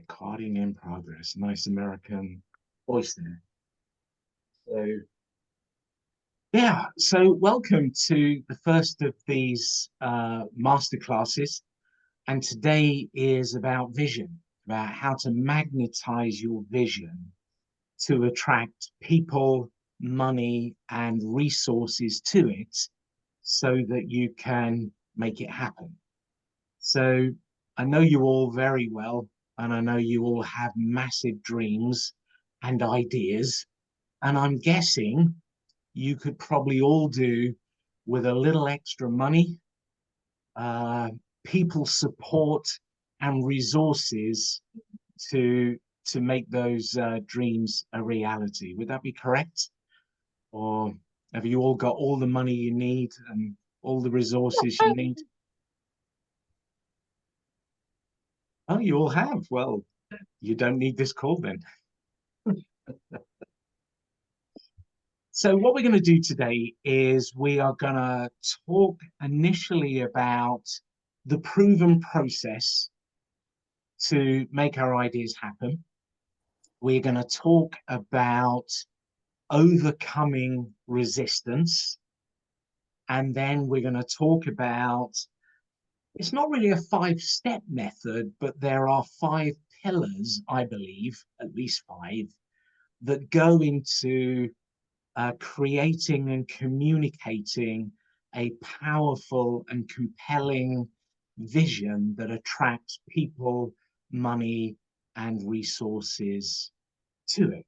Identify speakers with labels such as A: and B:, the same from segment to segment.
A: Recording in progress. Nice American voice there. So, yeah, so welcome to the first of these masterclasses. And today is about vision, about how to magnetize your vision to attract people, money, and resources to it so that you can make it happen. So I know you all very well, and I know you all have massive dreams and ideas. And I'm guessing you could probably all do with a little extra money, uh, people support, and resources to to make those dreams a reality. Would that be correct? Or have you all got all the money you need and all the resources you need? Oh, you all have. Well, you don't need this call then. So what we're going to do today is we are going to talk initially about the proven process to make our ideas happen. We're going to talk about overcoming resistance. And then we're going to talk about, it's not really a 5-step method, but there are 5 pillars, I believe, at least 5, that go into creating and communicating a powerful and compelling vision that attracts people, money, and resources to it.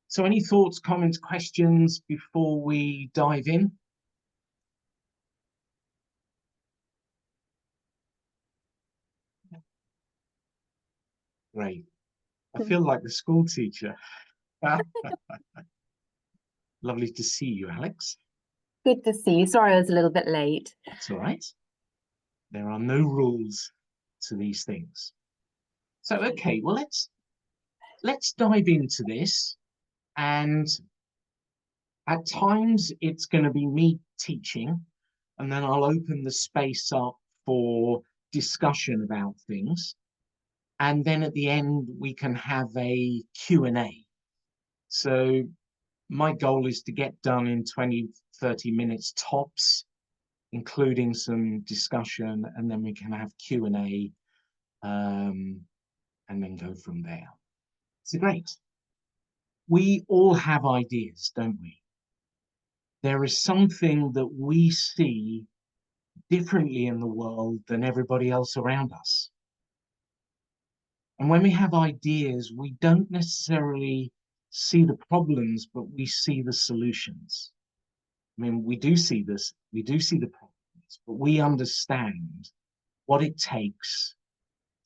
A: So any thoughts, comments, questions before we dive in? Great. I feel like the school teacher. Lovely to see you, Alex.
B: Good to see you. Sorry, I was a little bit late.
A: That's all right. There are no rules to these things. So, okay, well, let's dive into this. And at times it's going to be me teaching, and then I'll open the space up for discussion about things. And then at the end, we can have a Q&A. So my goal is to get done in 20, 30 minutes tops, including some discussion, and then we can have Q&A and then go from there. So great. We all have ideas, don't we? There is something that we see differently in the world than everybody else around us. And when we have ideas, we don't necessarily see the problems, but we see the solutions. I mean, we do see this, we do see the problems, but we understand what it takes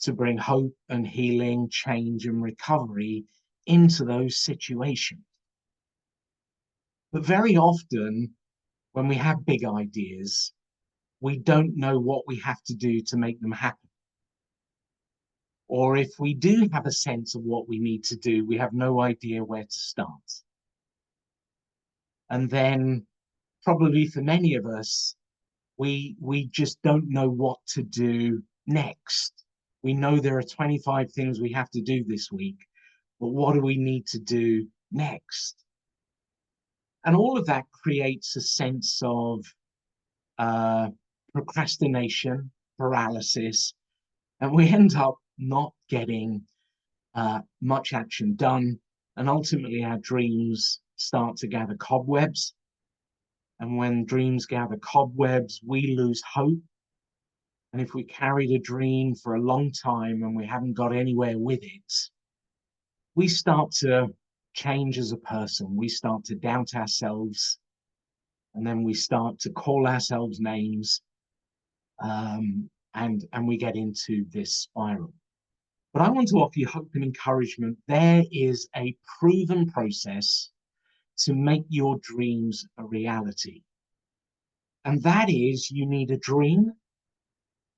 A: to bring hope and healing, change and recovery into those situations. But very often, when we have big ideas, we don't know what we have to do to make them happen. Or if we do have a sense of what we need to do, we have no idea where to start. And then probably for many of us, we just don't know what to do next. We know there are 25 things we have to do this week, but what do we need to do next? And all of that creates a sense of procrastination, paralysis, and we end up not getting much action done. And ultimately our dreams start to gather cobwebs. And when dreams gather cobwebs, we lose hope. And if we carried a dream for a long time and we haven't got anywhere with it, we start to change as a person. We start to doubt ourselves. And then we start to call ourselves names. And we get into this spiral. But I want to offer you hope and encouragement. There is a proven process to make your dreams a reality. And that is, you need a dream,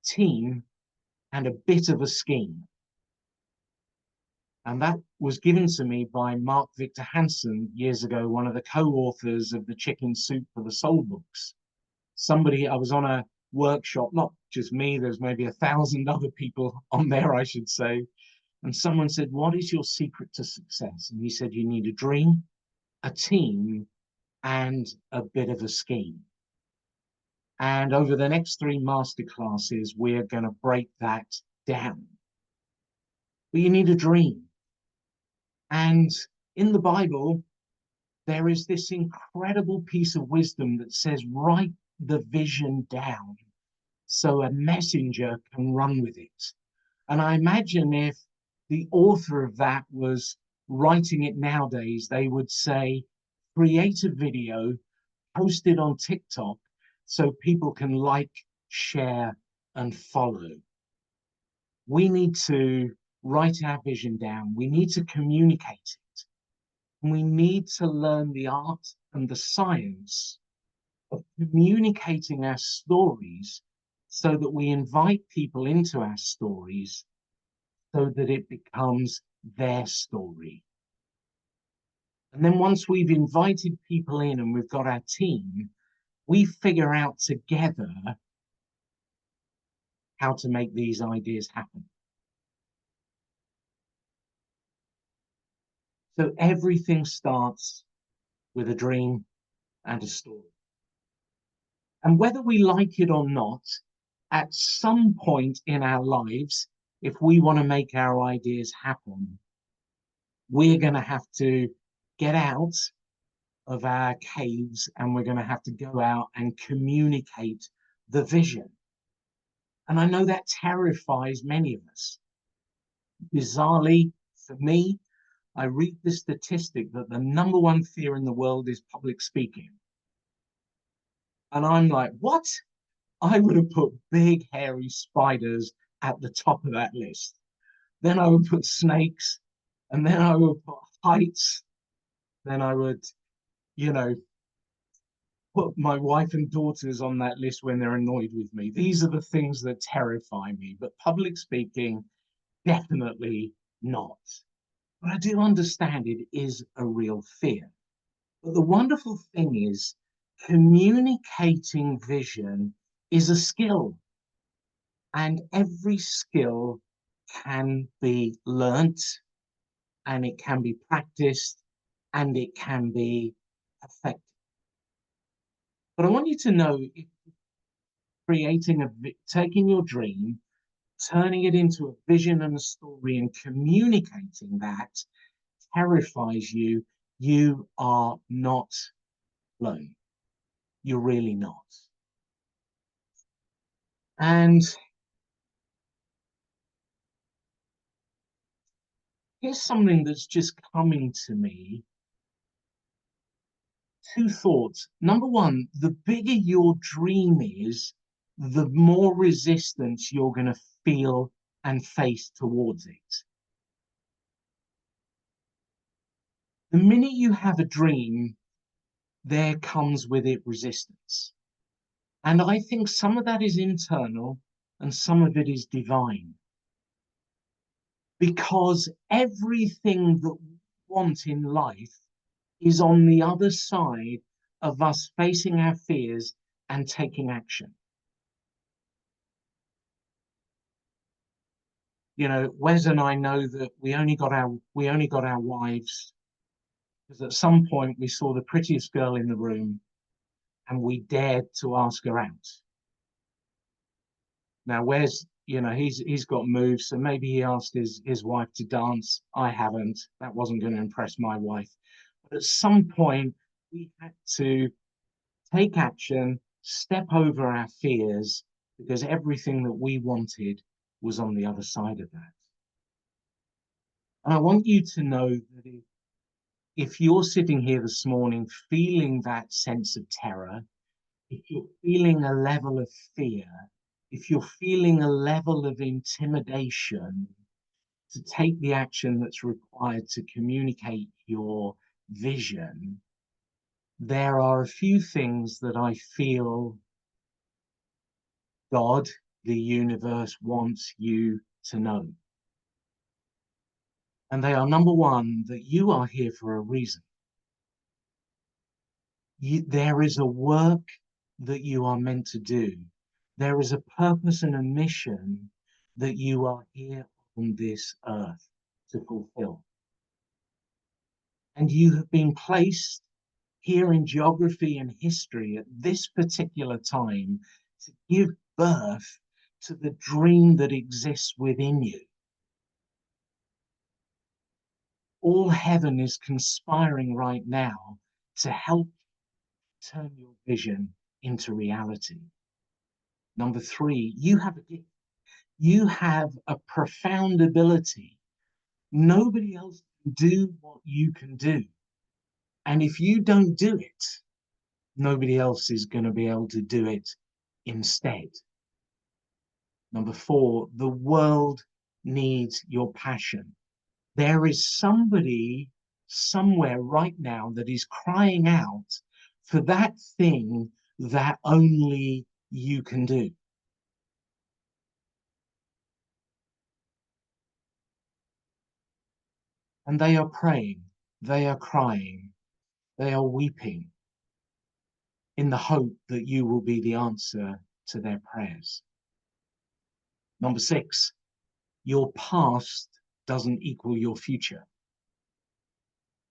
A: team, and a bit of a scheme. And that was given to me by Mark Victor Hansen years ago, one of the co-authors of the Chicken Soup for the Soul books. I was on a workshop, not just me, there's maybe 1,000 other people on there, I should say. And someone said, what is your secret to success? And he said, you need a dream, a team, and a bit of a scheme. And over the next 3 masterclasses, we're going to break that down. But you need a dream. And in the Bible, there is this incredible piece of wisdom that says, write the vision down so a messenger can run with it. And I imagine if the author of that was writing it nowadays, they would say, create a video, post it on TikTok so people can like, share, and follow. We need to write our vision down. We need to communicate it. And we need to learn the art and the science of communicating our stories so that we invite people into our stories so that it becomes their story. And then once we've invited people in and we've got our team, we figure out together how to make these ideas happen. So everything starts with a dream and a story. And whether we like it or not, at some point in our lives, if we want to make our ideas happen, we're going to have to get out of our caves and we're going to have to go out and communicate the vision. And I know that terrifies many of us. Bizarrely, for me, I read the statistic that the #1 fear in the world is public speaking. And I'm like, what? I would have put big, hairy spiders at the top of that list. Then I would put snakes, and then I would put heights. Then I would, you know, put my wife and daughters on that list when they're annoyed with me. These are the things that terrify me, but public speaking, definitely not. But I do understand it is a real fear. But the wonderful thing is, communicating vision is a skill, and every skill can be learnt, and it can be practiced, and it can be perfected. But I want you to know, if taking your dream, turning it into a vision and a story and communicating that terrifies you, you are not alone. You're really not. And here's something that's just coming to me. 2 thoughts. Number 1, the bigger your dream is, the more resistance you're going to feel and face towards it. The minute you have a dream, there comes with it resistance. And I think some of that is internal and some of it is divine. Because everything that we want in life is on the other side of us facing our fears and taking action. You know, Wes and I know that we only got our wives because at some point we saw the prettiest girl in the room and we dared to ask her out. Now, Wes, you know, he's got moves, so maybe he asked his wife to dance. I haven't. That wasn't going to impress my wife. But at some point, we had to take action, step over our fears, because everything that we wanted was on the other side of that. And I want you to know that if you're sitting here this morning feeling that sense of terror, if you're feeling a level of fear, if you're feeling a level of intimidation to take the action that's required to communicate your vision, there are a few things that I feel God, the universe, wants you to know. And they are, number 1, that you are here for a reason. There is a work that you are meant to do. There is a purpose and a mission that you are here on this earth to fulfill. And you have been placed here in geography and history at this particular time to give birth to the dream that exists within you. All heaven is conspiring right now to help turn your vision into reality. Number three, you have a gift. You have a profound ability. Nobody else can do what you can do. And if you don't do it, nobody else is going to be able to do it instead. Number four, the world needs your passion. There is somebody somewhere right now that is crying out for that thing that only you can do. And they are praying, they are crying, they are weeping in the hope that you will be the answer to their prayers. Number six, your past doesn't equal your future.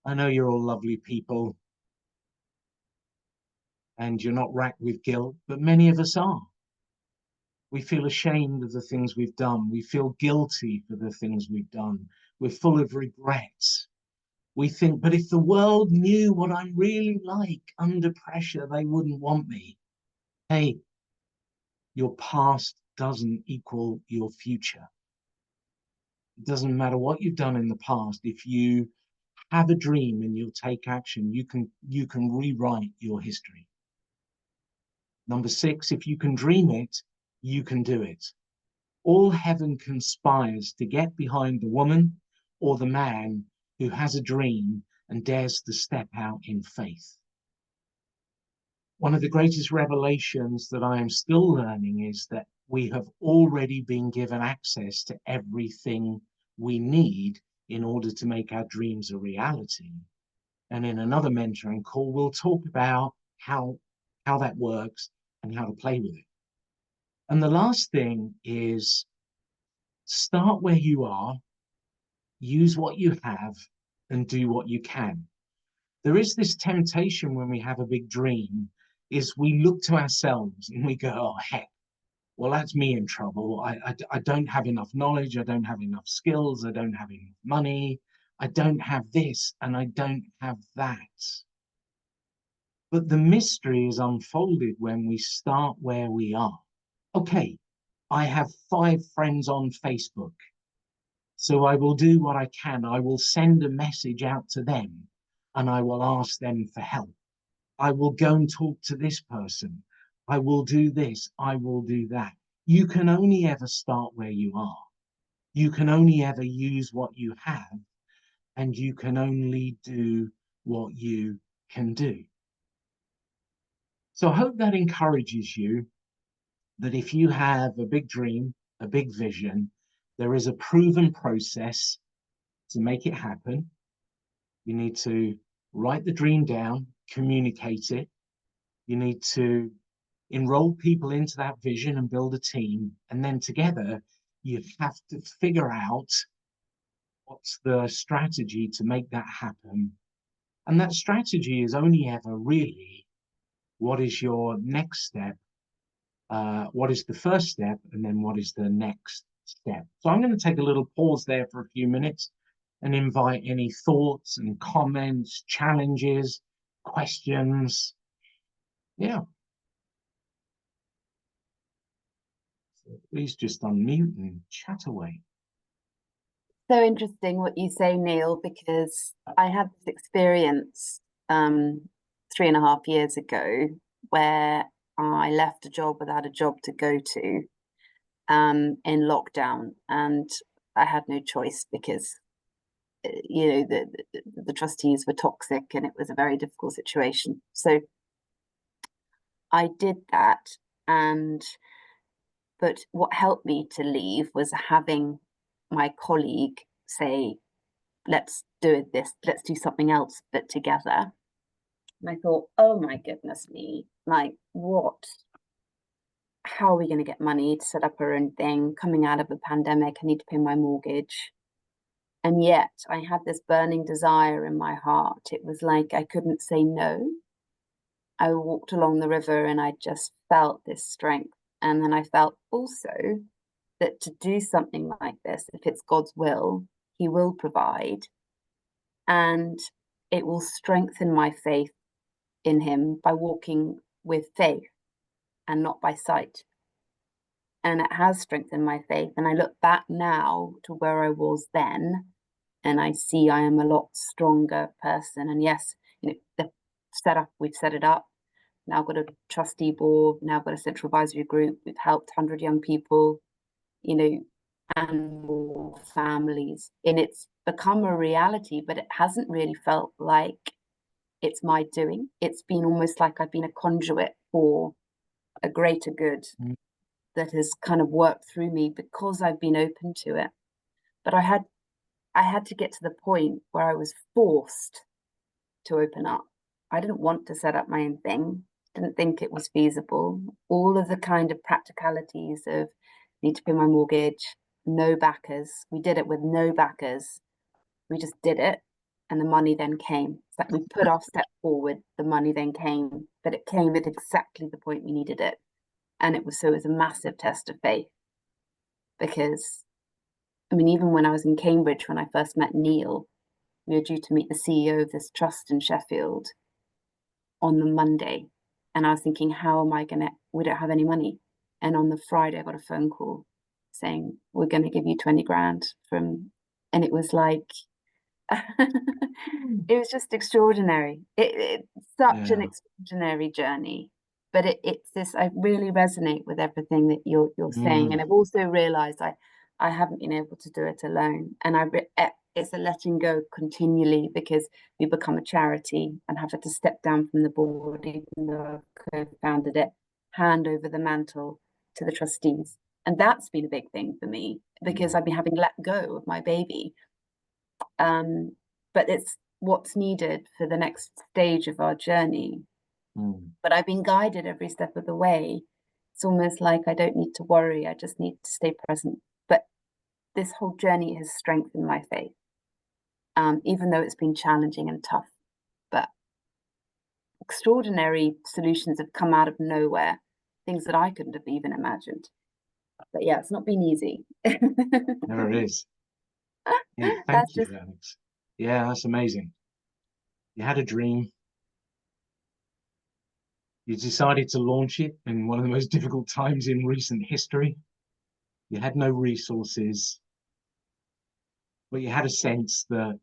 A: I know you're all lovely people and you're not racked with guilt, but many of us are. We feel ashamed of the things we've done. We feel guilty for the things we've done. We're full of regrets. We think, but if the world knew what I'm really like under pressure, they wouldn't want me. Hey, your past doesn't equal your future. It doesn't matter what you've done in the past. If you have a dream and you'll take action, you can rewrite your history. Number six, if you can dream it, you can do it. All heaven conspires to get behind the woman or the man who has a dream and dares to step out in faith. One of the greatest revelations that I am still learning is that we have already been given access to everything we need in order to make our dreams a reality. And in another mentoring call, we'll talk about how that works and how to play with it. And the last thing is start where you are, use what you have, and do what you can. There is this temptation when we have a big dream, is we look to ourselves and we go, oh, heck, well, that's me in trouble. I don't have enough knowledge. I don't have enough skills. I don't have enough money. I don't have this and I don't have that. But the mystery is unfolded when we start where we are. Okay, I have 5 friends on Facebook. So I will do what I can. I will send a message out to them and I will ask them for help. I will go and talk to this person. I will do this. I will do that. You can only ever start where you are. You can only ever use what you have, and you can only do what you can do. So I hope that encourages you that if you have a big dream, a big vision, there is a proven process to make it happen. You need to write the dream down, communicate it. You need to enroll people into that vision and build a team. And then together, you have to figure out what's the strategy to make that happen. And that strategy is only ever really what is your next step, what is the first step, and then what is the next step. So I'm going to take a little pause there for a few minutes and invite any thoughts and comments, challenges, questions. Yeah. So please just unmute and chat away.
B: So interesting what you say, Neil, because I had this experience 3.5 years ago where I left a job without a job to go to in lockdown, and I had no choice because the trustees were toxic and it was a very difficult situation. So I did that, but what helped me to leave was having my colleague say, let's do something else, but together. And I thought, oh my goodness me, like what how are we going to get money to set up our own thing? Coming out of a pandemic, I need to pay my mortgage. And yet I had this burning desire in my heart. It was like I couldn't say no. I walked along the river and I just felt this strength. And then I felt also that to do something like this, if it's God's will, He will provide. And it will strengthen my faith in Him by walking with faith and not by sight. And it has strengthened my faith. And I look back now to where I was then, and I see I am a lot stronger person. And yes, the setup, we've set it up. Now got a trustee board, now got a central advisory group. We've helped 100 young people, and more families. And it's become a reality, but it hasn't really felt like it's my doing. It's been almost like I've been a conduit for a greater good that has kind of worked through me because I've been open to it. But I had to get to the point where I was forced to open up. I didn't want to set up my own thing, didn't think it was feasible. All of the kind of practicalities of need to pay my mortgage, no backers. We did it with no backers. We just did it. And the money then came. It's like we put our step forward, the money then came, but it came at exactly the point we needed it. And it was a massive test of faith because, I mean, even when I was in Cambridge, when I first met Neil, we were due to meet the CEO of this trust in Sheffield on the Monday. And I was thinking, how am I we don't have any money. And on the Friday, I got a phone call saying, we're going to give you 20 grand and it was like, it was just extraordinary. It's such an extraordinary journey. But it's this, I really resonate with everything that you're saying. And I've also realized I haven't been able to do it alone. And it's a letting go continually because we become a charity and have to step down from the board, even though I've co-founded it, hand over the mantle to the trustees. And that's been a big thing for me because I've been having let go of my baby. But it's what's needed for the next stage of our journey. But I've been guided every step of the way. It's almost like I don't need to worry. I just need to stay present. But this whole journey has strengthened my faith, even though it's been challenging and tough. But extraordinary solutions have come out of nowhere, things that I couldn't have even imagined. But yeah, it's not been easy.
A: Never is. Yeah, thank you, Alex. Yeah, that's amazing. You had a dream. You decided to launch it in one of the most difficult times in recent history. You had no resources, but you had a sense that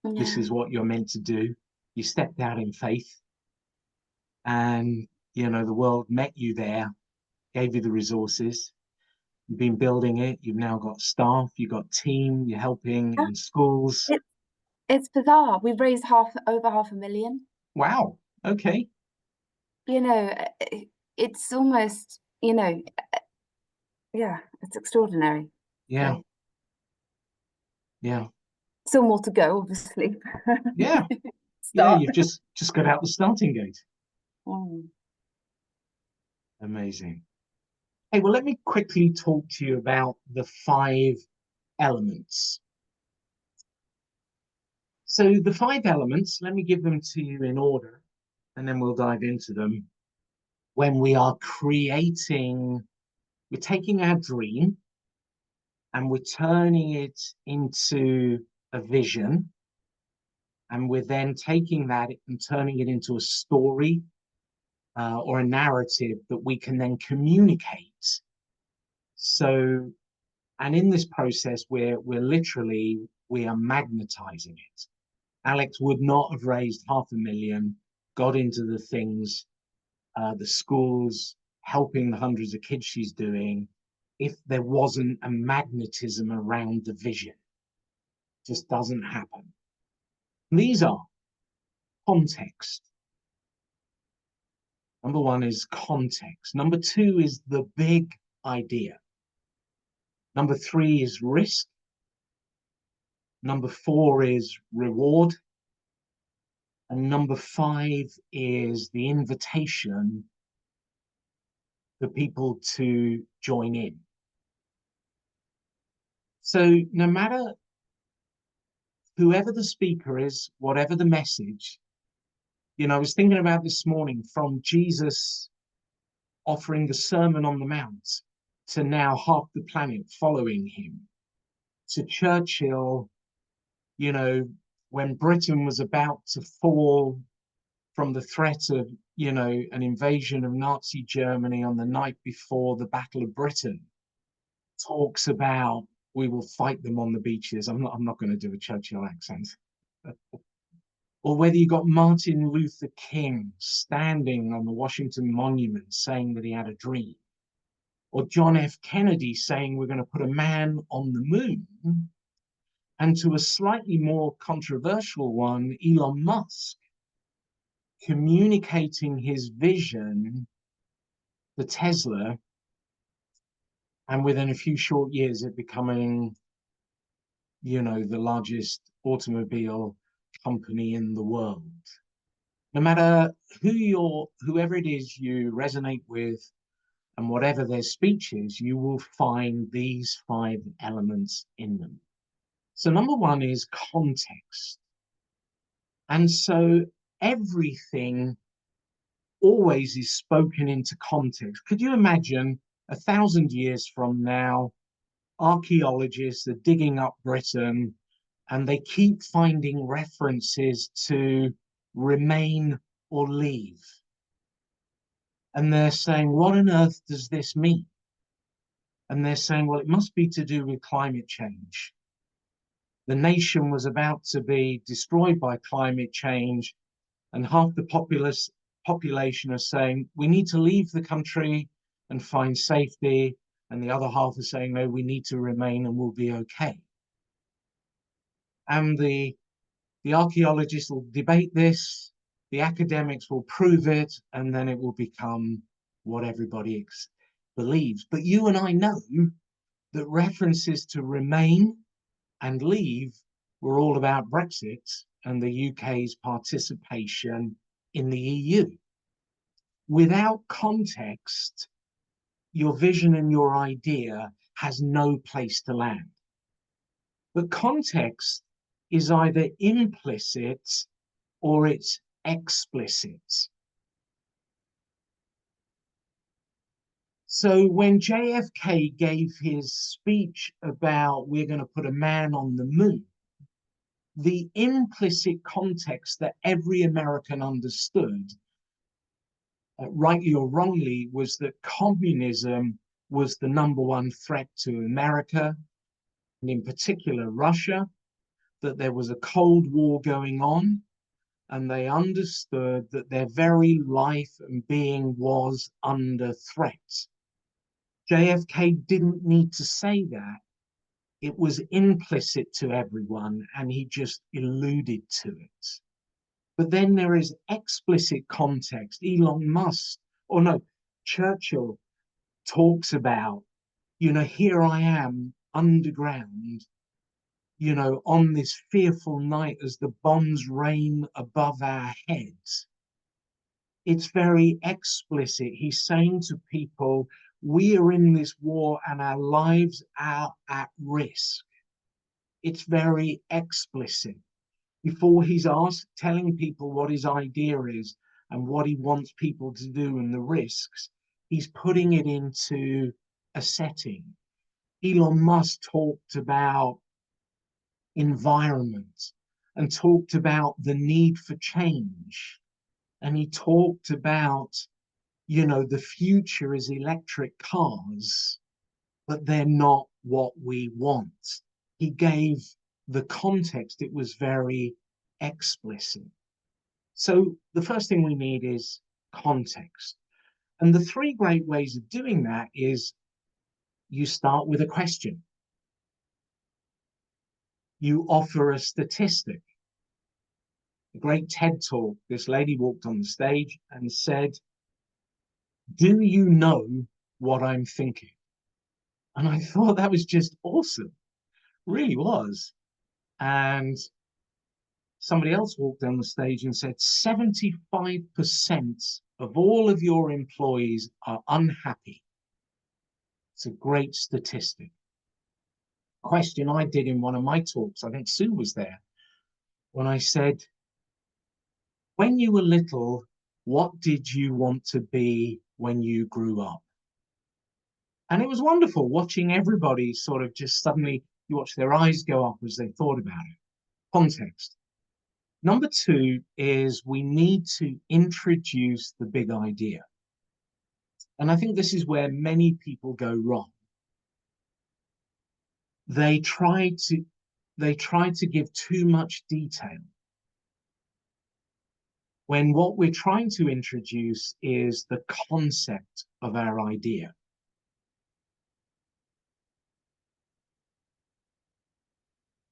A: this is what you're meant to do. You stepped out in faith, and the world met you there, gave you the resources. You've been building it. You've now got staff. You've got team. You're helping in schools.
B: It's bizarre. We've raised over 500,000.
A: Wow. Okay.
B: It's almost, yeah, it's extraordinary.
A: Yeah.
B: So,
A: yeah.
B: Still more to go, obviously.
A: Yeah. Yeah. You've just got out the starting gate. Amazing. Hey, well, let me quickly talk to you about the 5 elements. So the 5 elements, let me give them to you in order, and then we'll dive into them. When we are creating, we're taking our dream and we're turning it into a vision, and we're then taking that and turning it into a story or a narrative that we can then communicate. So, and in this process, we are magnetizing it. Alex would not have raised 500,000, got into the things, the schools, helping the hundreds of kids she's doing, if there wasn't a magnetism around the vision. It just doesn't happen. These are context. Number 1 is context. Number 2 is the big idea. Number 3 is risk. Number 4 is reward. And number 5 is the invitation the people to join in. So no matter whoever the speaker is, whatever the message, I was thinking about this morning, from Jesus offering the Sermon on the Mount to now half the planet following him, to Churchill, when Britain was about to fall from the threat of, an invasion of Nazi Germany on the night before the Battle of Britain, talks about, we will fight them on the beaches. I'm not going to do a Churchill accent. Or whether you got Martin Luther King standing on the Washington Monument saying that he had a dream, or John F. Kennedy saying we're going to put a man on the moon, and to a slightly more controversial one, Elon Musk communicating his vision, the Tesla, and within a few short years it becoming, the largest automobile company in the world. No matter whoever it is you resonate with, and whatever their speech is, you will find these 5 elements in them. So number 1 is context. And so everything always is spoken into context. Could you imagine 1,000 years from now, archaeologists are digging up Britain and they keep finding references to remain or leave. And they're saying, what on earth does this mean? And they're saying, well, it must be to do with climate change. The nation was about to be destroyed by climate change, and half the population are saying, we need to leave the country and find safety. And the other half are saying, no, we need to remain and we'll be okay. And the archaeologists will debate this, the academics will prove it, and then it will become what everybody believes. But you and I know that references to remain and leave were all about Brexit and the UK's participation in the EU. Without context, your vision and your idea has no place to land. But context is either implicit or it's explicit. So when JFK gave his speech about we're going to put a man on the moon, the implicit context that every American understood, rightly or wrongly, was that communism was the number 1 threat to America, and in particular Russia, that there was a Cold War going on, and they understood that their very life and being was under threat. JFK didn't need to say that. It was implicit to everyone, and he just alluded to it. But then there is explicit context. Elon Musk, or no, Churchill talks about, here I am underground, on this fearful night as the bombs rain above our heads. It's very explicit. He's saying to people, we are in this war and our lives are at risk. It's very explicit. Before he's telling people what his idea is and what he wants people to do and the risks, he's putting it into a setting. Elon Musk talked about environment and talked about the need for change. And he talked about, the future is electric cars, but they're not what we want. He gave the context. It was very explicit. So the first thing we need is context. And the 3 great ways of doing that is you start with a question. You offer a statistic. A great TED talk, this lady walked on the stage and said, do you know what I'm thinking? And I thought that was just awesome. Really was. And somebody else walked down the stage and said 75% of all of your employees are unhappy. It's a great statistic. Question I did in one of my talks, I think Sue was there, when I said, when you were little, what did you want to be when you grew up? And it was wonderful watching everybody sort of just suddenly, you watch their eyes go up as they thought about it. Context. Number two is we need to introduce the big idea. And I think this is where many people go wrong. They try to give too much detail, when what we're trying to introduce is the concept of our idea.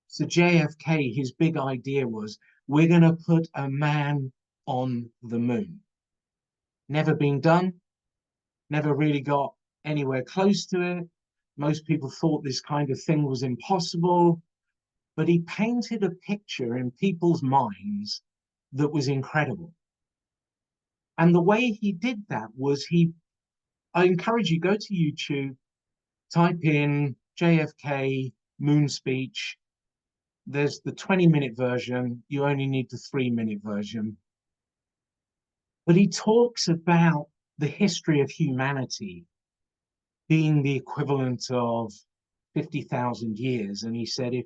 A: So JFK, his big idea was, we're going to put a man on the moon. Never been done, never really got anywhere close to it. Most people thought this kind of thing was impossible, but he painted a picture in people's minds that was incredible. And the way he did that was I encourage you, go to YouTube, type in JFK moon speech. There's the 20-minute version. You only need the 3-minute version. But he talks about the history of humanity being the equivalent of 50,000 years. And he said, if,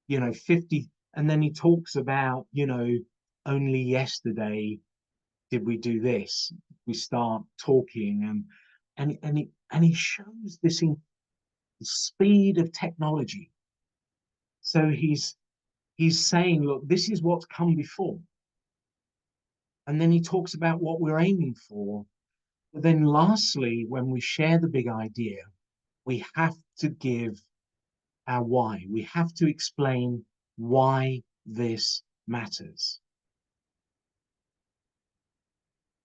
A: 50, and then he talks about, only yesterday did we do this? We start talking, and he shows this in the speed of technology. So he's saying, look, this is what's come before. And then he talks about what we're aiming for. But then lastly, when we share the big idea, we have to give our why. We have to explain why this matters.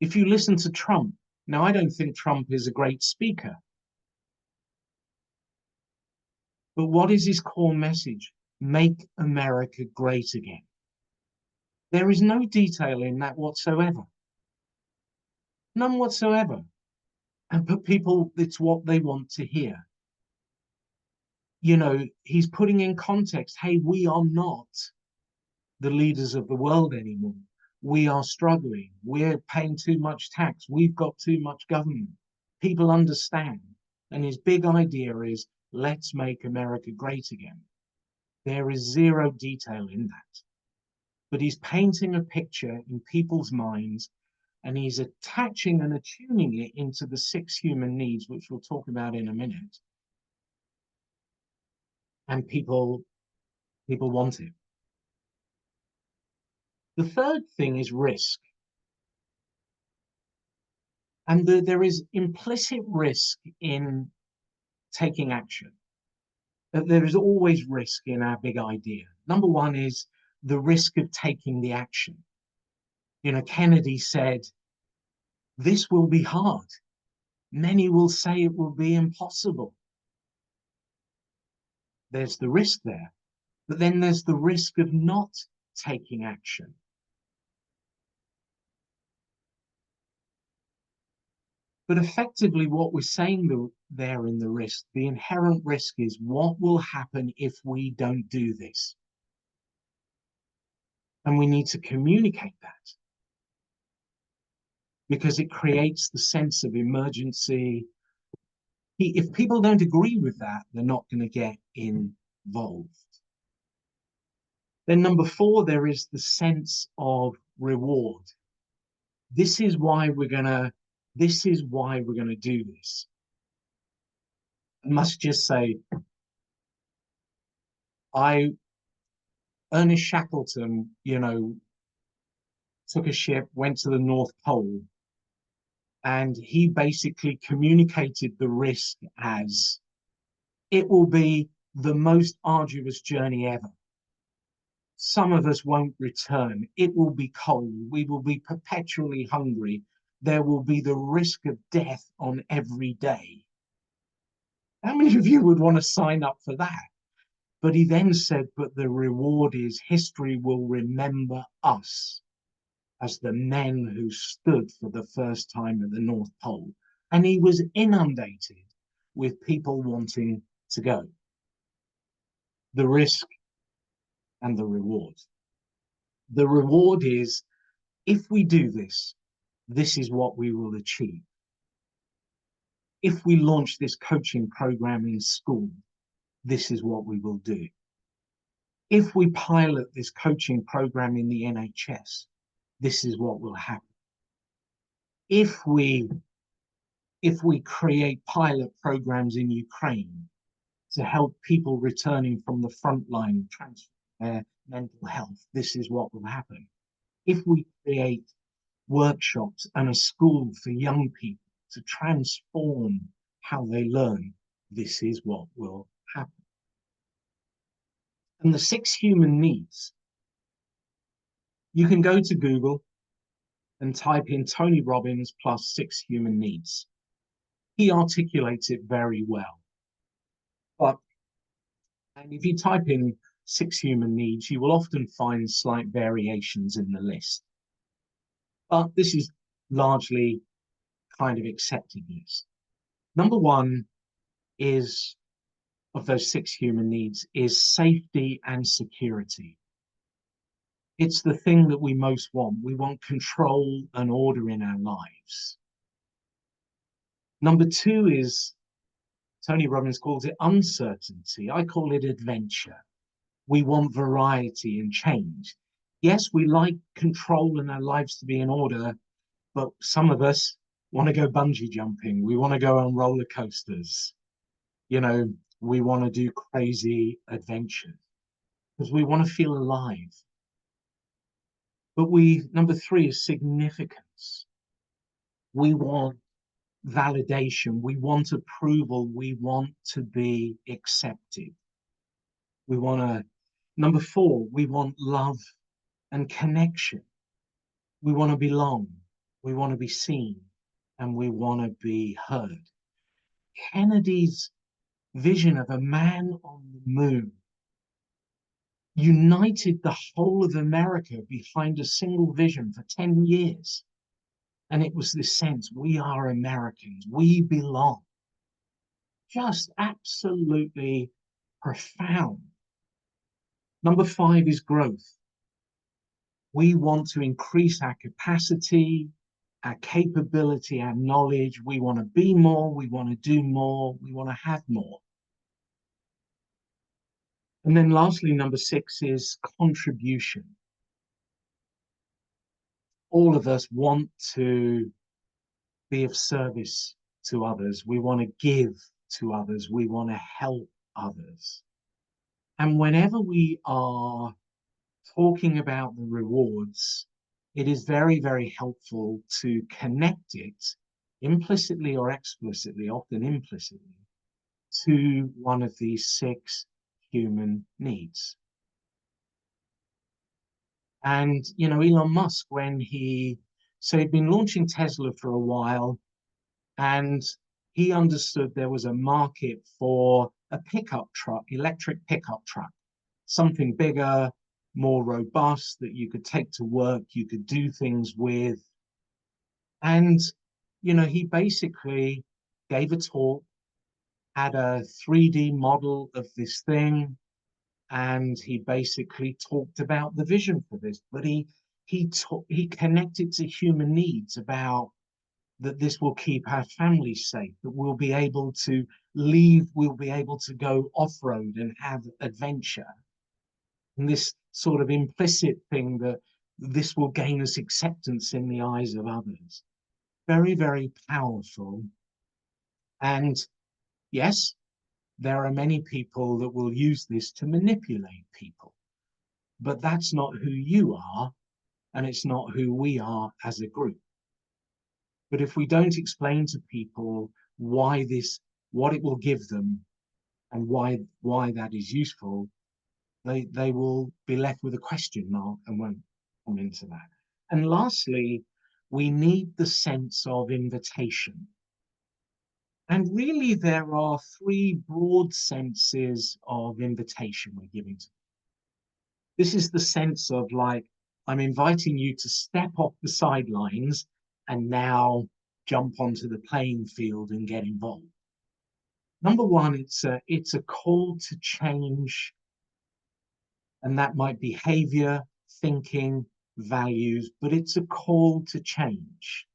A: If you listen to Trump, now I don't think Trump is a great speaker, but what is his core message? Make America great again. There is no detail in that whatsoever. None whatsoever. But people, it's what they want to hear. He's putting in context, hey, we are not the leaders of the world anymore. We are struggling. We're paying too much tax. We've got too much government. People understand. And his big idea is, let's make America great again. There is zero detail in that. But he's painting a picture in people's minds, and he's attaching and attuning it into the 6 human needs, which we'll talk about in a minute. And people want it. The third thing is risk. And there is implicit risk in taking action. There is always risk in our big idea. Number one is the risk of taking the action. Kennedy said, this will be hard. Many will say it will be impossible. There's the risk there. But then there's the risk of not taking action. But effectively, what we're saying there in the risk, the inherent risk is, what will happen if we don't do this? And we need to communicate that, because it creates the sense of emergency. If people don't agree with that, they're not going to get involved. Then number 4, there is the sense of reward. This is why we're going to do this. I must just say, Ernest Shackleton, took a ship, went to the North Pole, and he basically communicated the risk as, it will be the most arduous journey ever. Some of us won't return. It will be cold. We will be perpetually hungry. There will be the risk of death on every day. How many of you would want to sign up for that? But he then said, but the reward is history will remember us. as the men who stood for the first time at the North Pole, and he was inundated with people wanting to go. The risk and the reward. The reward is, if we do this, this is what we will achieve. If we launch this coaching program in school, this is what we will do. If we pilot this coaching program in the NHS, this is what will happen. If we create pilot programs in Ukraine to help people returning from the front line transfer their mental health, this is what will happen. If we create workshops and a school for young people to transform how they learn, this is what will happen. And the 6 human needs, you can go to Google and type in Tony Robbins plus 6 human needs. He articulates it very well. And if you type in 6 human needs, you will often find slight variations in the list. But this is largely kind of accepted list. Number 1 is, of those 6 human needs, is safety and security. It's the thing that we most want. We want control and order in our lives. Number 2 is, Tony Robbins calls it uncertainty. I call it adventure. We want variety and change. Yes, we like control and our lives to be in order, but some of us want to go bungee jumping. We want to go on roller coasters. You know, we want to do crazy adventures because we want to feel alive. But number 3 is significance. We want validation. We want approval. We want to be accepted. Number 4, we want love and connection. We want to belong. We want to be seen. And we want to be heard. Kennedy's vision of a man on the moon united the whole of America behind a single vision for 10 years. And it was this sense, we are Americans, we belong. Just absolutely profound. Number 5 is growth. We want to increase our capacity, our capability, our knowledge. We want to be more, we want to do more, we want to have more. And then lastly, number 6 is contribution. All of us want to be of service to others. We want to give to others. We want to help others. And whenever we are talking about the rewards, it is very, very helpful to connect it implicitly or explicitly, often implicitly, to one of these 6 human needs. And, you know, Elon Musk, so he'd been launching Tesla for a while, and he understood there was a market for a pickup truck, electric pickup truck, something bigger, more robust that you could take to work, you could do things with. And, you know, he basically gave a talk, had a 3D model of this thing, and he basically talked about the vision for this. But he connected to human needs about that this will keep our families safe, that we'll be able to leave, we'll be able to go off-road and have adventure. And this sort of implicit thing that this will gain us acceptance in the eyes of others. Very, very powerful. And yes, there are many people that will use this to manipulate people, but that's not who you are, and it's not who we are as a group. But if we don't explain to people what it will give them, and why that is useful, they will be left with a question mark and won't come into that. And lastly, we need the sense of invitation. And really, there are 3 broad senses of invitation we're giving to. This is the sense of like I'm inviting you to step off the sidelines and now jump onto the playing field and get involved. Number one, it's a call to change, and that might be behavior, thinking, values, but it's a call to change.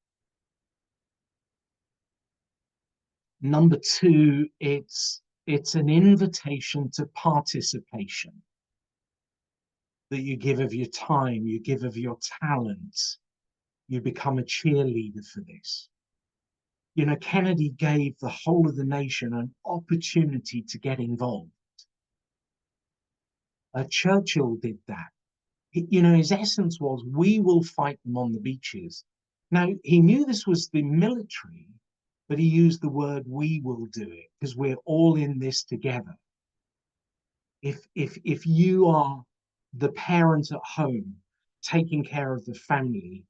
A: Number two, it's an invitation to participation, that you give of your time, you give of your talents, you become a cheerleader for this. You know, Kennedy gave the whole of the nation an opportunity to get involved. Churchill did that. You know, his essence was, we will fight them on the beaches. Now, he knew this was the military, but he used the word, we will do it, because we're all in this together. If you are the parent at home taking care of the family,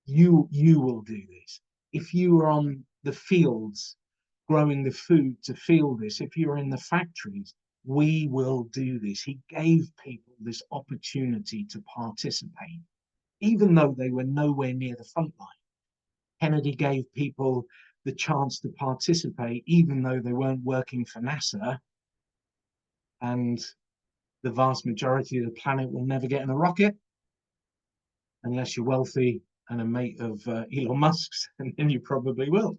A: you will do this. If you are on the fields growing the food to feel this, if you're in the factories, we will do this. He gave people this opportunity to participate, even though they were nowhere near the front line. Kennedy gave people the chance to participate, even though they weren't working for NASA, and the vast majority of the planet will never get in a rocket unless you're wealthy and a mate of Elon Musk's, and then you probably will.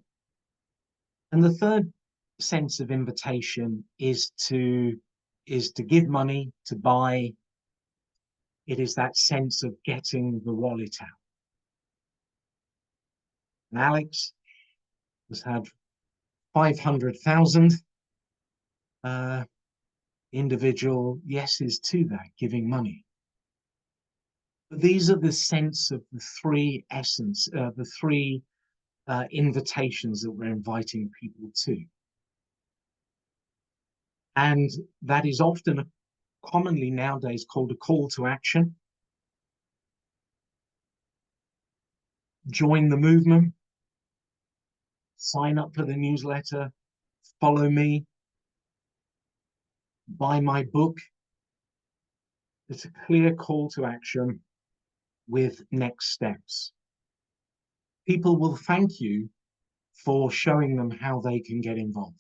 A: And the third sense of invitation is to give money, to buy. It is that sense of getting the wallet out. And Alex has had 500,000 individual yeses to that, giving money. But these are the sense of the three invitations that we're inviting people to. And that is often commonly nowadays called a call to action. Join the movement, sign up for the newsletter, follow me, buy my book. It's a clear call to action with next steps. People will thank you for showing them how they can get involved.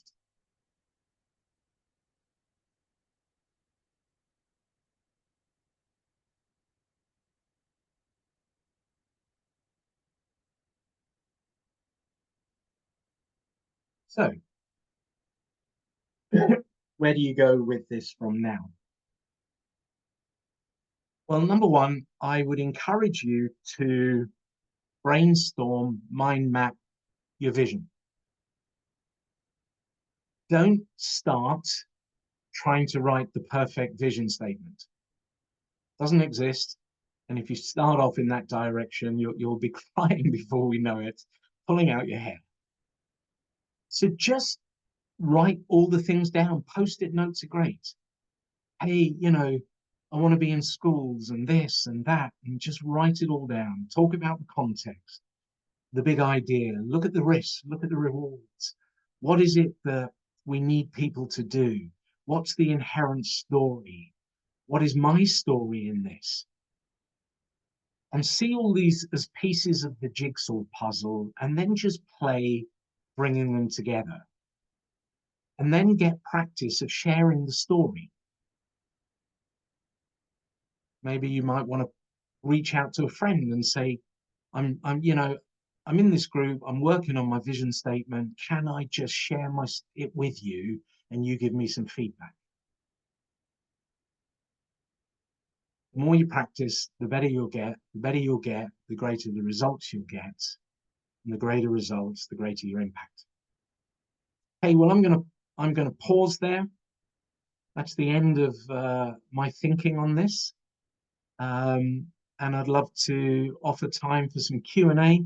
A: So, where do you go with this from now? Well, number one, I would encourage you to brainstorm, mind map your vision. Don't start trying to write the perfect vision statement. It doesn't exist. And if you start off in that direction, you'll be crying before we know it, pulling out your hair. So just write all the things down. Post-it notes are great. Hey, you know, I want to be in schools and this and that, and just write it all down. Talk about the context, the big idea. Look at the risks, look at the rewards. What is it that we need people to do? What's the inherent story? What is my story in this? And see all these as pieces of the jigsaw puzzle, and then just play bringing them together. And then get practice of sharing the story. Maybe you might want to reach out to a friend and say, I'm in this group, I'm working on my vision statement. Can I just share it with you and you give me some feedback? The more you practice, the better you'll get. The better you'll get, the greater the results you'll get. And the greater results, the greater your impact. Hey, well, I'm gonna pause there. That's the end of my thinking on this. And I'd love to offer time for some Q&A.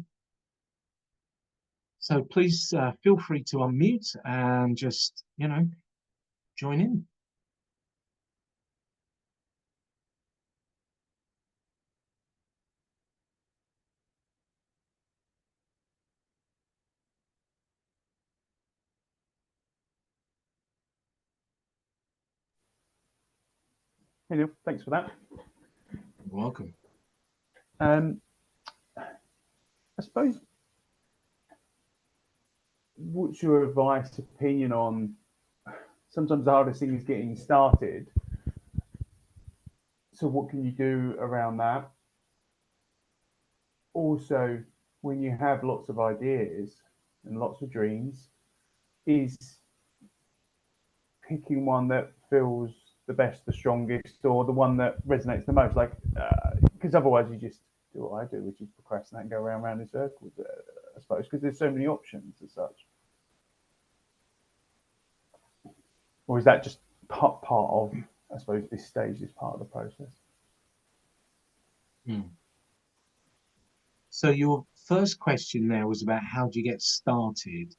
A: So please feel free to unmute and just, join in.
C: Hey Neil, thanks for that.
A: You're welcome.
C: Um, I suppose, what's your advice, opinion on sometimes the hardest thing is getting started. So what can you do around that? Also, when you have lots of ideas and lots of dreams, is picking one that feels the best, the strongest, or the one that resonates the most. Like, because otherwise you just do what I do, which is procrastinate and go round and round in circles. I suppose because there's so many options as such. Or is that just part of, I suppose, this stage is part of the process?
A: Hmm. So your first question there was about how do you get started?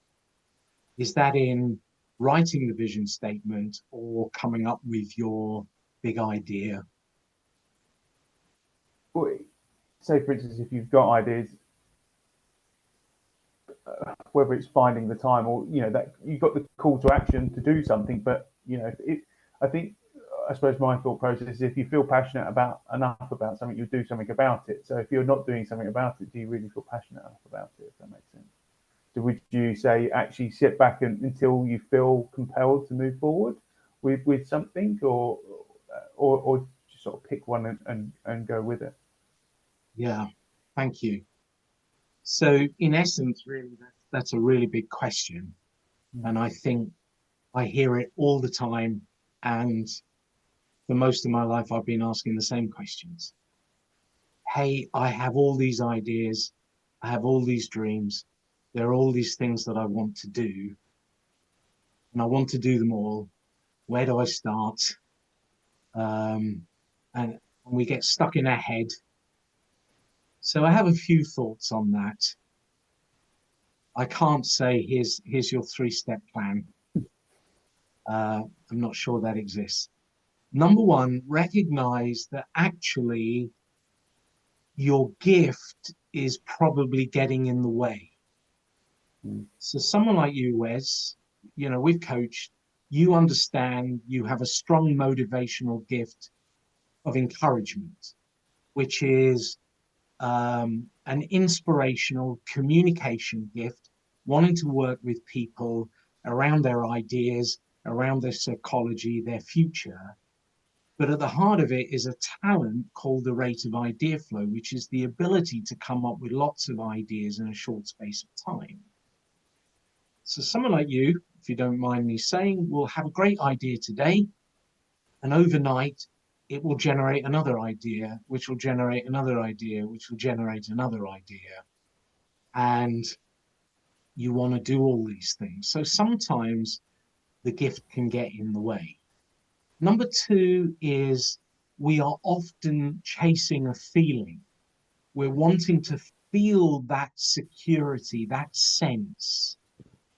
A: Is that in writing the vision statement or coming up with your big idea?
C: Well, say, for instance, if you've got ideas, whether it's finding the time or that you've got the call to action to do something, but I think, I suppose my thought process is if you feel passionate about enough about something, you'll do something about it. So if you're not doing something about it, do you really feel passionate enough about it? If that makes sense. So would you say actually sit back until you feel compelled to move forward with something, or just sort of pick one and go with it?
A: Yeah, thank you. So in essence, really, that's a really big question. And I think I hear it all the time. And for most of my life, I've been asking the same questions. Hey, I have all these ideas. I have all these dreams. There are all these things that I want to do, and I want to do them all. Where do I start? And we get stuck in our head. So I have a few thoughts on that. I can't say here's your 3-step plan. I'm not sure that exists. Number one, recognize that actually your gift is probably getting in the way. So someone like you, Wes, we've coached, you understand you have a strong motivational gift of encouragement, which is an inspirational communication gift, wanting to work with people around their ideas, around their psychology, their future. But at the heart of it is a talent called the rate of idea flow, which is the ability to come up with lots of ideas in a short space of time. So someone like you, if you don't mind me saying, will have a great idea today, and overnight it will generate another idea, which will generate another idea, which will generate another idea. And you want to do all these things. So sometimes the gift can get in the way. Number two is we are often chasing a feeling. We're wanting to feel that security, that sense.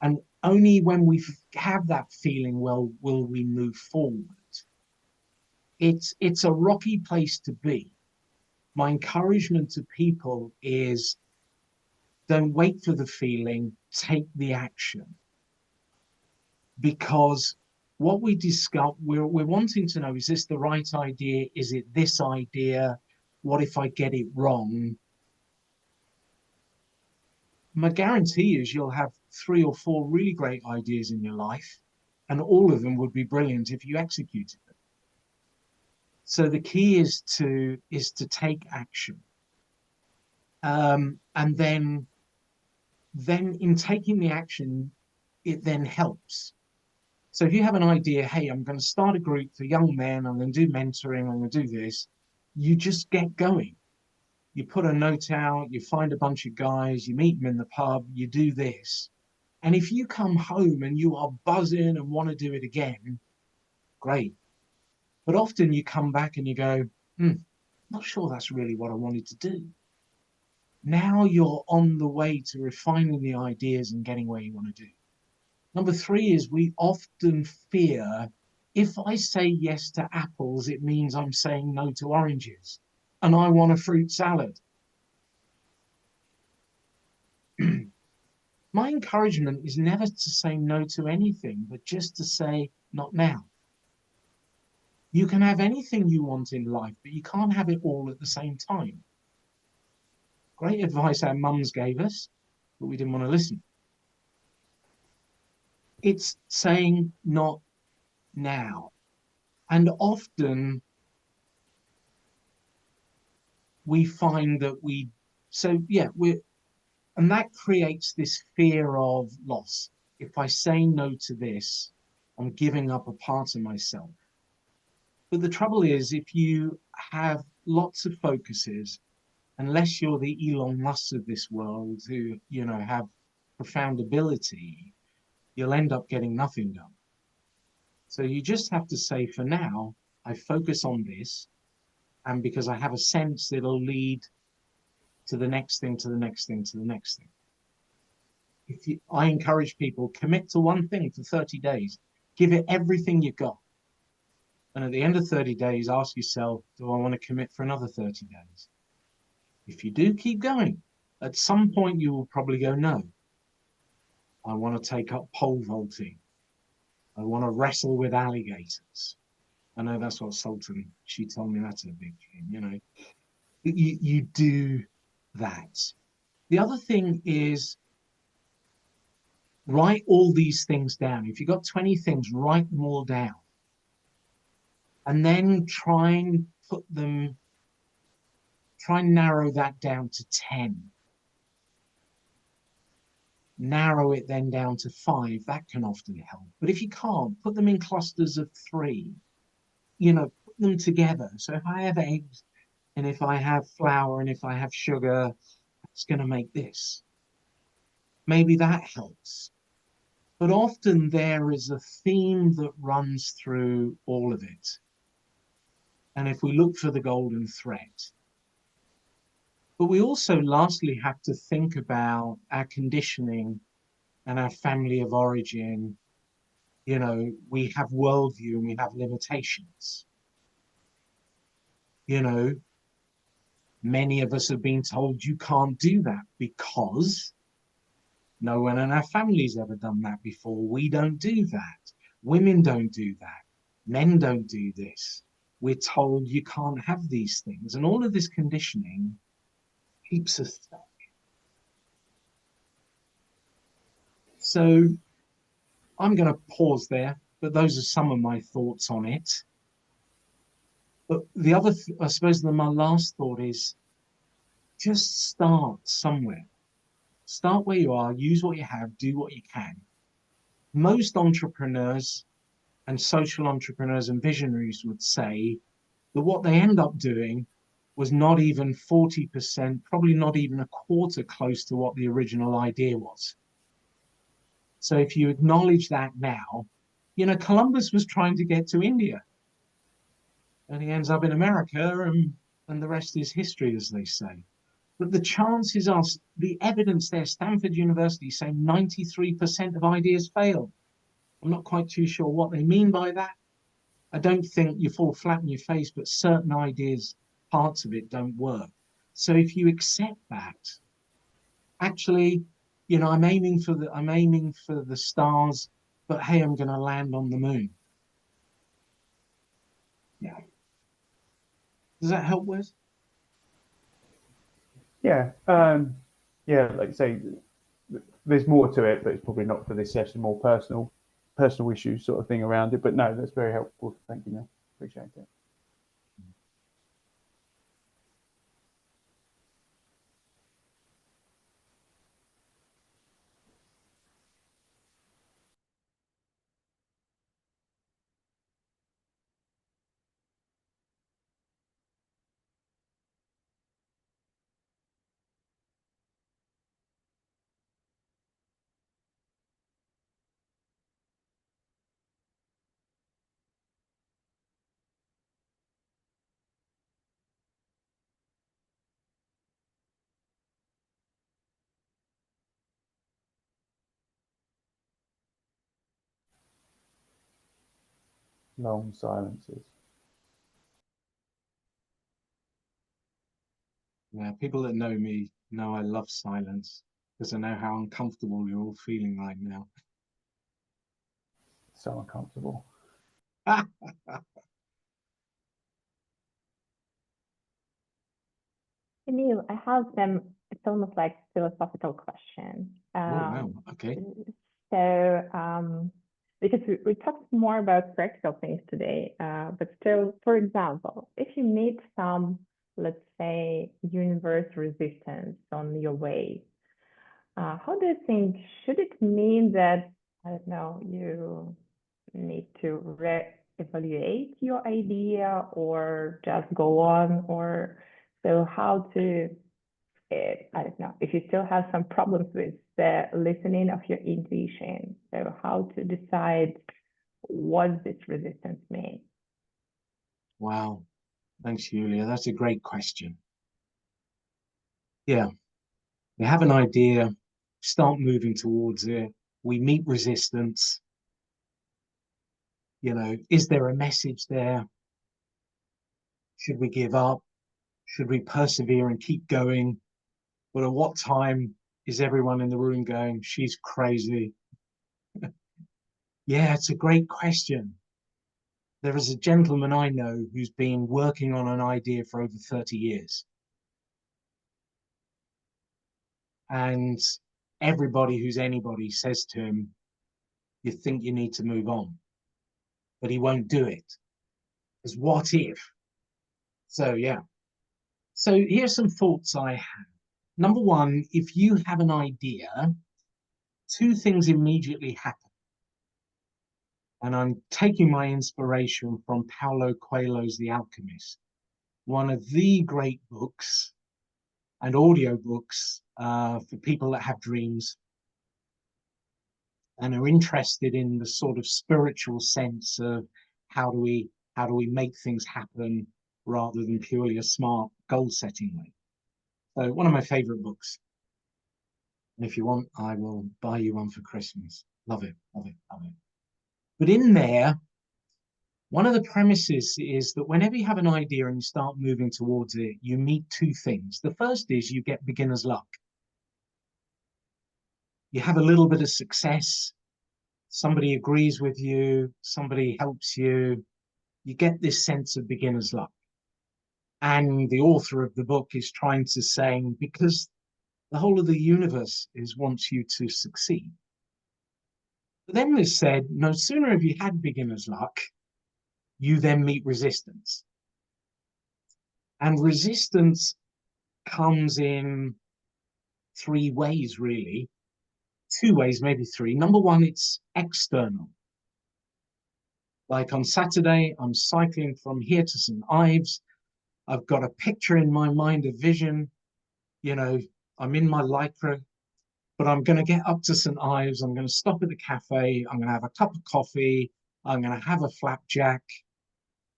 A: And only when we have that feeling, well, will we move forward. It's a rocky place to be. My encouragement to people is don't wait for the feeling, take the action. Because what we discuss, we're wanting to know, is this the right idea? Is it this idea? What if I get it wrong? My guarantee is you'll have 3 or 4 really great ideas in your life, and all of them would be brilliant if you executed them. So the key is to take action, and then in taking the action, it then helps. So if you have an idea, hey, I'm going to start a group for young men, I'm going to do mentoring, I'm going to do this, you just get going. You put a note out, you find a bunch of guys, you meet them in the pub, you do this. And if you come home and you are buzzing and want to do it again, great. But often you come back and you go, not sure that's really what I wanted to do. Now you're on the way to refining the ideas and getting where you want to do. Number 3 is we often fear if I say yes to apples, it means I'm saying no to oranges, and I want a fruit salad. My encouragement is never to say no to anything, but just to say not now. You can have anything you want in life, but you can't have it all at the same time. Great advice our mums gave us, but we didn't want to listen. It's saying not now. And often we find that and that creates this fear of loss. If I say no to this, I'm giving up a part of myself. But the trouble is, if you have lots of focuses, unless you're the Elon Musk of this world who, have profound ability, you'll end up getting nothing done. So you just have to say, for now, I focus on this, and because I have a sense it'll lead to the next thing, to the next thing, to the next thing. I encourage people, commit to one thing for 30 days. Give it everything you've got. And at the end of 30 days, ask yourself, do I want to commit for another 30 days? If you do, keep going. At some point, you will probably go, no. I want to take up pole vaulting. I want to wrestle with alligators. I know that's what Sultan, she told me that's a big dream, You do that. The other thing is, write all these things down. If you've got 20 things, write them all down. And then try and narrow that down to 10. Narrow it then down to 5. That can often help. But if you can't, put them in clusters of 3. Put them together. So if I have eggs, and if I have flour, and if I have sugar, it's going to make this. Maybe that helps. But often there is a theme that runs through all of it. And if we look for the golden thread, but we also lastly have to think about our conditioning and our family of origin. We have worldview and we have limitations. Many of us have been told you can't do that because no one in our family's ever done that before. We don't do that. Women don't do that. Men don't do this. We're told you can't have these things. And all of this conditioning keeps us stuck. So I'm going to pause there, but those are some of my thoughts on it. But the other, I suppose, my last thought is just start somewhere. Start where you are, use what you have, do what you can. Most entrepreneurs and social entrepreneurs and visionaries would say that what they end up doing was not even 40%, probably not even a quarter close to what the original idea was. So if you acknowledge that now, Columbus was trying to get to India and he ends up in America, and the rest is history, as they say. But the chances are, the evidence there, Stanford University saying 93% of ideas fail. I'm not quite too sure what they mean by that. I don't think you fall flat on your face, but certain ideas, parts of it don't work. So if you accept that, actually, I'm aiming for the stars, but hey, I'm going to land on the moon. Yeah. Does that help, Wes?
C: Yeah, like you say, there's more to it, but it's probably not for this session. More personal issues sort of thing around it. But no, that's very helpful. Thank you, Neil. Appreciate it. Long silences.
A: Yeah, people that know me know I love silence because I know how uncomfortable you're all feeling right now.
C: So uncomfortable.
D: Neil, I have a almost like philosophical question.
A: Oh, wow. Okay.
D: So, because we talked more about practical things today, but still, for example, if you meet some, let's say, universe resistance on your way, how do you think, should it mean that, I don't know, you need to re-evaluate your idea or just go on? Or so how to, I don't know, if you still have some problems with the listening of your intuition, so how to decide what this resistance means?
A: Wow. Thanks, Julia. That's a great question. Yeah. We have an idea, start moving towards it. We meet resistance. You know, is there a message there? Should we give up? Should we persevere and keep going? But at what time is everyone in the room going, she's crazy? Yeah, it's a great question. There is a gentleman I know who's been working on an idea for over 30 years. And everybody who's anybody says to him, you think you need to move on, but he won't do it. Because what if? So, yeah. So here's some thoughts I have. Number one, if you have an idea, two things immediately happen. And I'm taking my inspiration from Paulo Coelho's The Alchemist, one of the great books and audiobooks for people that have dreams and are interested in the sort of spiritual sense of how do we make things happen rather than purely a smart goal setting way. So one of my favorite books. And if you want, I will buy you one for Christmas. Love it, love it, love it. But in there, one of the premises is that whenever you have an idea and you start moving towards it, you meet two things. The first is you get beginner's luck. You have a little bit of success. Somebody agrees with you. Somebody helps you. You get this sense of beginner's luck. And the author of the book is trying to say, because the whole of the universe wants you to succeed. But then they said, no sooner have you had beginner's luck, you then meet resistance. And resistance comes in three ways, really. Two ways, maybe three. Number one, it's external. Like on Saturday, I'm cycling from here to St. Ives. I've got a picture in my mind, a vision. You know, I'm in my Lycra, but I'm going to get up to St. Ives. I'm going to stop at the cafe. I'm going to have a cup of coffee. I'm going to have a flapjack.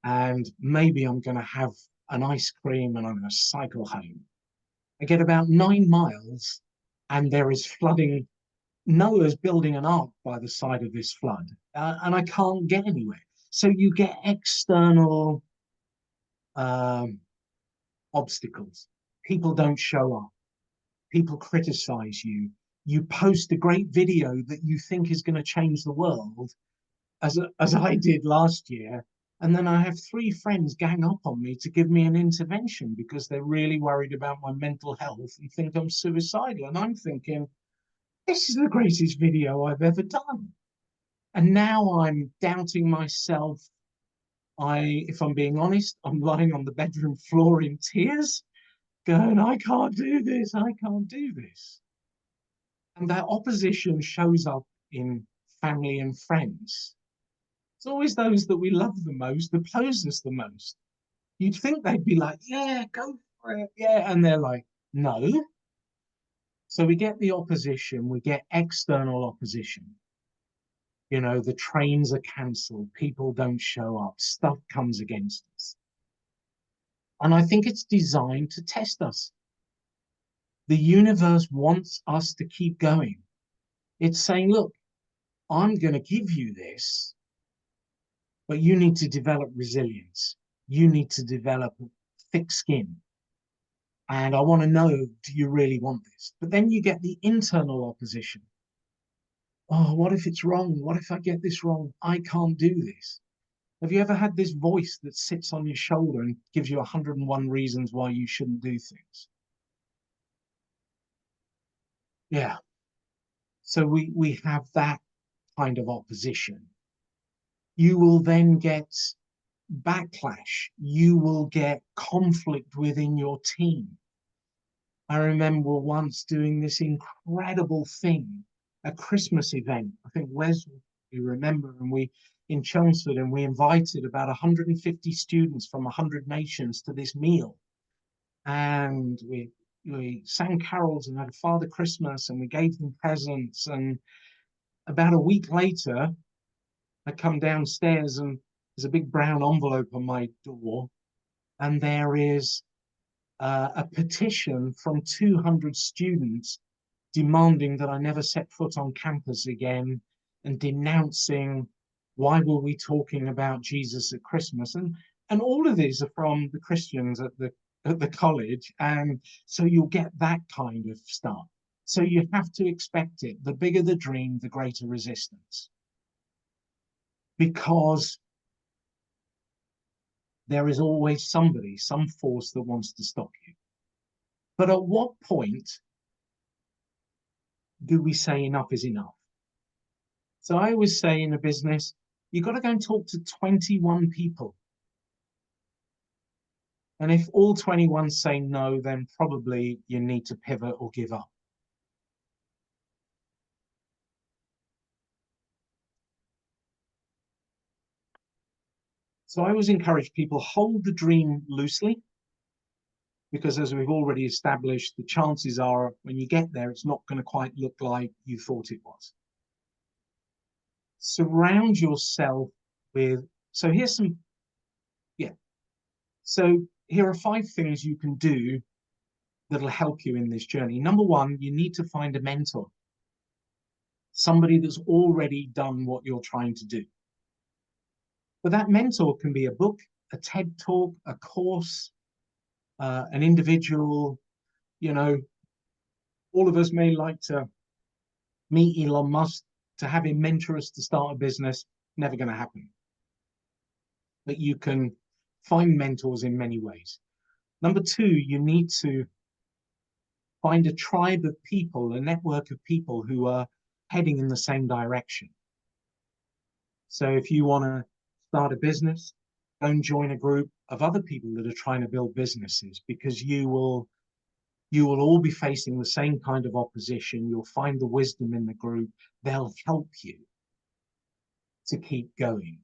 A: And maybe I'm going to have an ice cream and I'm going to cycle home. I get about 9 miles and there is flooding. Noah's building an ark by the side of this flood, and I can't get anywhere. So you get external obstacles. People don't show up. People criticize you. You post a great video that you think is going to change the world, as I did last year, and then I have 3 friends gang up on me to give me an intervention because they're really worried about my mental health and think I'm suicidal. And I'm thinking, this is the greatest video I've ever done. And now I'm doubting myself. If I'm being honest, I'm lying on the bedroom floor in tears, going, I can't do this, I can't do this. And that opposition shows up in family and friends. It's always those that we love the most that oppose us the most. You'd think they'd be like, yeah, go for it, yeah. And they're like, no. So we get the opposition, we get external opposition. You know, the trains are cancelled, people don't show up, stuff comes against us. And I think it's designed to test us. The universe wants us to keep going. It's saying, look, I'm going to give you this, but you need to develop resilience. You need to develop thick skin. And I want to know, do you really want this? But then you get the internal opposition. Oh, what if it's wrong? What if I get this wrong? I can't do this. Have you ever had this voice that sits on your shoulder and gives you 101 reasons why you shouldn't do things? Yeah. So we have that kind of opposition. You will then get backlash. You will get conflict within your team. I remember once doing this incredible thing, a Christmas event. I think Wes, you remember, and we in Chelmsford, and we invited about 150 students from 100 nations to this meal. And we sang carols and had a Father Christmas, and we gave them presents. And about a week later, I come downstairs and there's a big brown envelope on my door, and there is a petition from 200 students demanding that I never set foot on campus again, and denouncing why were we talking about Jesus at Christmas. And all of these are from the Christians at the college, and so you'll get that kind of stuff. So you have to expect it. The bigger the dream, the greater resistance, because there is always somebody, some force that wants to stop you. But at what point do we say enough is enough? So I always say in a business, you've got to go and talk to 21 people. And if all 21 say no, then probably you need to pivot or give up. So I always encourage people, hold the dream loosely, because as we've already established, the chances are when you get there, it's not going to quite look like you thought it was. Surround yourself with, so here's some, so here are 5 things you can do that'll help you in this journey. Number 1, you need to find a mentor, somebody that's already done what you're trying to do. But that mentor can be a book, a TED talk, a course, an individual. You know, all of us may like to meet Elon Musk, to have him mentor us to start a business. Never going to happen. But you can find mentors in many ways. Number 2, you need to find a tribe of people, a network of people who are heading in the same direction. So if you want to start a business, go and join a group of other people that are trying to build businesses, because you will all be facing the same kind of opposition. You'll find the wisdom in the group. They'll help you to keep going.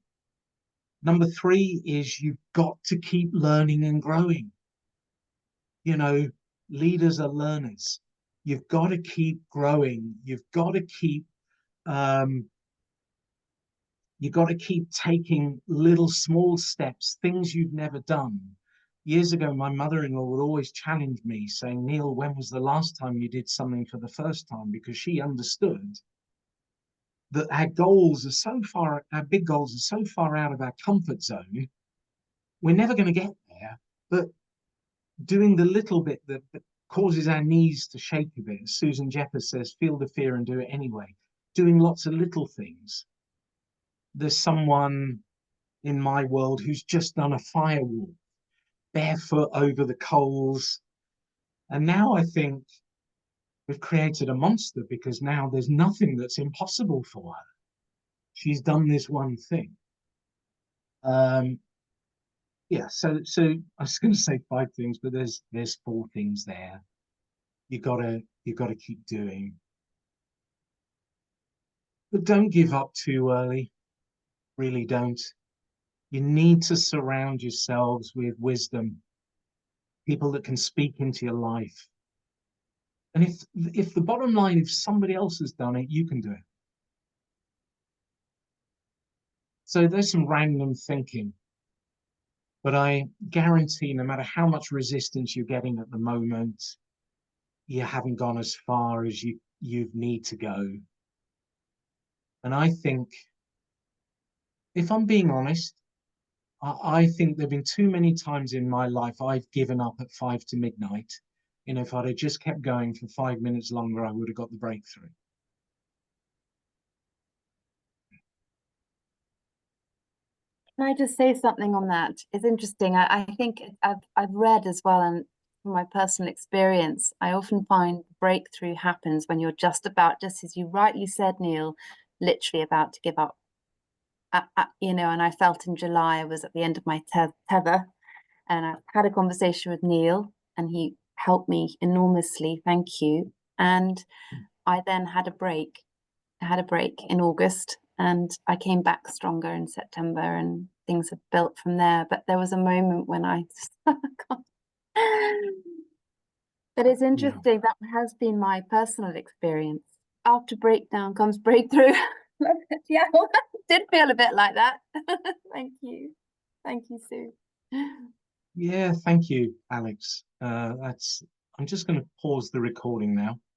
A: Number 3 is you've got to keep learning and growing. You know, leaders are learners. You've got to keep growing. You've got to keep taking little small steps, things you've never done. Years ago, my mother-in-law would always challenge me, saying, Neil, when was the last time you did something for the first time? Because she understood that our big goals are so far out of our comfort zone, we're never going to get there. But doing the little bit that causes our knees to shake a bit, as Susan Jeffers says, feel the fear and do it anyway. Doing lots of little things. There's someone in my world who's just done a firewall, barefoot over the coals. And now I think we've created a monster, because now there's nothing that's impossible for her. She's done this one thing. Yeah, so I was going to say 5 things, but there's 4 things there. You gotta keep doing. But don't give up too early. Really don't. You need to surround yourselves with wisdom, people that can speak into your life. And if the bottom line, if somebody else has done it, you can do it. So there's some random thinking, but I guarantee no matter how much resistance you're getting at the moment, you haven't gone as far as you need to go. And I think, if I'm being honest, I think there've been too many times in my life I've given up at 5 to midnight. You know, if I'd have just kept going for 5 minutes longer, I would have got the breakthrough.
B: Can I just say something on that? It's interesting. I think I've read as well, and from my personal experience, I often find breakthrough happens when you're just as you rightly said, Neil, literally about to give up. You know, and I felt in July I was at the end of my tether, and I had a conversation with Neil, and he helped me enormously. Thank you. And I then had a break. I had a break in August, and I came back stronger in September, and things have built from there. But there was a moment when I but it's interesting, that has been my personal experience. After breakdown comes breakthrough. Yeah, well, it did feel a bit like that. Thank you. Thank you, Sue.
A: Yeah, thank you, Alex. I'm just going to pause the recording now.